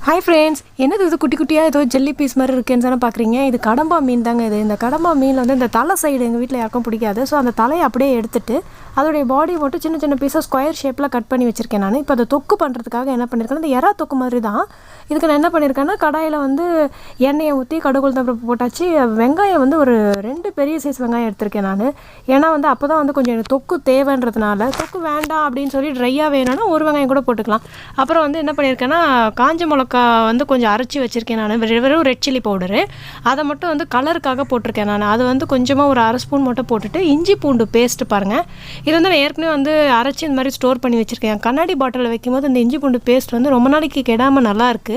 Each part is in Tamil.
ஹாய் ஃப்ரெண்ட்ஸ், என்னது இது குட்டி குட்டியாக ஏதோ ஜெல்லி பீஸ் மாதிரி இருக்குன்னு தானே பார்க்குறீங்க. இது கடம்பா மீன் தாங்க. இந்த கடம்பா மீன் வந்து இந்த தலை சைடு எங்கள் வீட்டில் யாருக்கும் பிடிக்காது. ஸோ அந்த தலையை அப்படியே எடுத்துட்டு அதோடைய பாடி மட்டும் சின்ன சின்ன பீஸாக ஸ்கொயர் ஷேப்பில் கட் பண்ணி வச்சுருக்கேன். நான் இப்போ அதை தொக்கு பண்ணுறதுக்காக என்ன பண்ணியிருக்கேன்னா, இந்த எறா தொக்கு மாதிரி தான். இதுக்கு நான் என்ன பண்ணியிருக்கேன்னா, கடாயில் வந்து எண்ணெயை ஊற்றி கடுகு தான் போட்டாச்சு. வெங்காயம் வந்து ஒரு 2 பெரிய சைஸ் வெங்காயம் எடுத்திருக்கேன் நான். ஏன்னா வந்து அப்போ தான் வந்து கொஞ்சம் எனக்கு தொக்கு தேவைன்றதுனால. தொக்கு வேண்டாம் அப்படின்னு சொல்லி ட்ரையாக வேணும்னா ஒரு வெங்காயம் கூட போட்டுக்கலாம். அப்புறம் வந்து என்ன பண்ணியிருக்கேன்னா, காஞ்ச மிளகா வந்து கொஞ்சம் அரைச்சி வச்சுருக்கேன் நான். வெறும் ரெட் சில்லி பவுடரு அதை மட்டும் வந்து கலருக்காக போட்டிருக்கேன் நான். அது வந்து கொஞ்சமாக ஒரு 1/2 ஸ்பூன் மட்டும் போட்டுட்டு இஞ்சி பூண்டு பேஸ்ட்டு பாருங்கள். இது வந்து நான் ஏற்கனவே வந்து அரைச்சி இந்த மாதிரி ஸ்டோர் பண்ணி வச்சுருக்கேன். கண்ணாடி பாட்டிலில் வைக்கும்போது இந்த இஞ்சி பூண்டு பேஸ்ட் வந்து ரொம்ப நாளைக்கு கெடாமல் நல்லாயிருக்கு.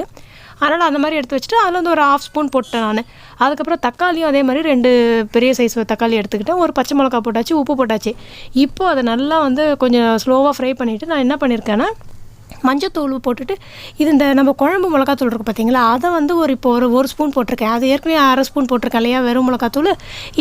அதனால் அந்த மாதிரி எடுத்து வச்சுட்டு அதில் வந்து ஒரு 1/2 ஸ்பூன் போட்டேன் நான். அதுக்கப்புறம் தக்காளியும் அதே மாதிரி 2 பெரிய சைஸ் தக்காளி எடுத்துக்கிட்டேன். ஒரு பச்சை மிளகா போட்டாச்சு, உப்பு போட்டாச்சு. இப்போது அதை நல்லா வந்து கொஞ்சம் ஸ்லோவாக ஃப்ரை பண்ணிவிட்டு நான் என்ன பண்ணியிருக்கேன்னா, மஞ்சத்தூள் போட்டுட்டு இது இந்த நம்ம குழம்பு மிளகாத்தூள் இருக்குது பார்த்தீங்களா, அதை வந்து ஒரு ஸ்பூன் போட்டிருக்கேன். அது ஏற்கனவே 1/2 ஸ்பூன் போட்டிருக்கேன் இல்லையா வெறும் மிளகாத்தூள்.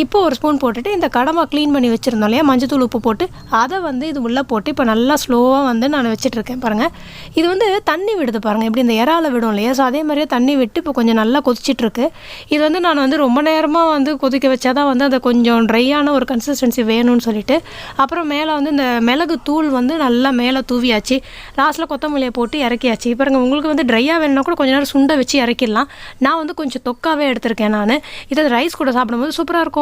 இப்போ 1 ஸ்பூன் போட்டுட்டு இந்த கடம்பா க்ளீன் பண்ணி வச்சுருந்தோம் இல்லையா, மஞ்சத்தூள் உப்பு போட்டு அதை வந்து இது உள்ளே போட்டு இப்போ நல்லா ஸ்லோவாக வந்து நான் வச்சிட்ருக்கேன் பாருங்கள். இது வந்து தண்ணி விடுது பாருங்கள், எப்படி இந்த இறால விடும் இல்லையா. ஸோ அதே மாதிரியே தண்ணி விட்டு இப்போ கொஞ்சம் நல்லா கொதிச்சிட்ருக்கு. இது வந்து நான் வந்து ரொம்ப நேரமாக வந்து கொதிக்க வச்சா தான் வந்து அதை கொஞ்சம் ட்ரையான ஒரு கன்சிஸ்டன்சி வேணும்னு சொல்லிட்டு அப்புறம் மேலே வந்து இந்த மிளகு தூள் வந்து நல்லா மேலே தூவியாச்சு. லாஸ்ட்டில் கொத்தமல்லியை போட்டு இறக்கியாச்சு. இப்போ உங்களுக்கு வந்து ட்ரையாக வேணும்னா கூட கொஞ்சம் நேரம் சுண்டை வச்சு இறக்கிடலாம். நான் வந்து கொஞ்சம் தொக்காவே எடுத்திருக்கேன் நான். இதை ரைஸ் கூட சாப்பிடும்போது சூப்பராக இருக்கும்.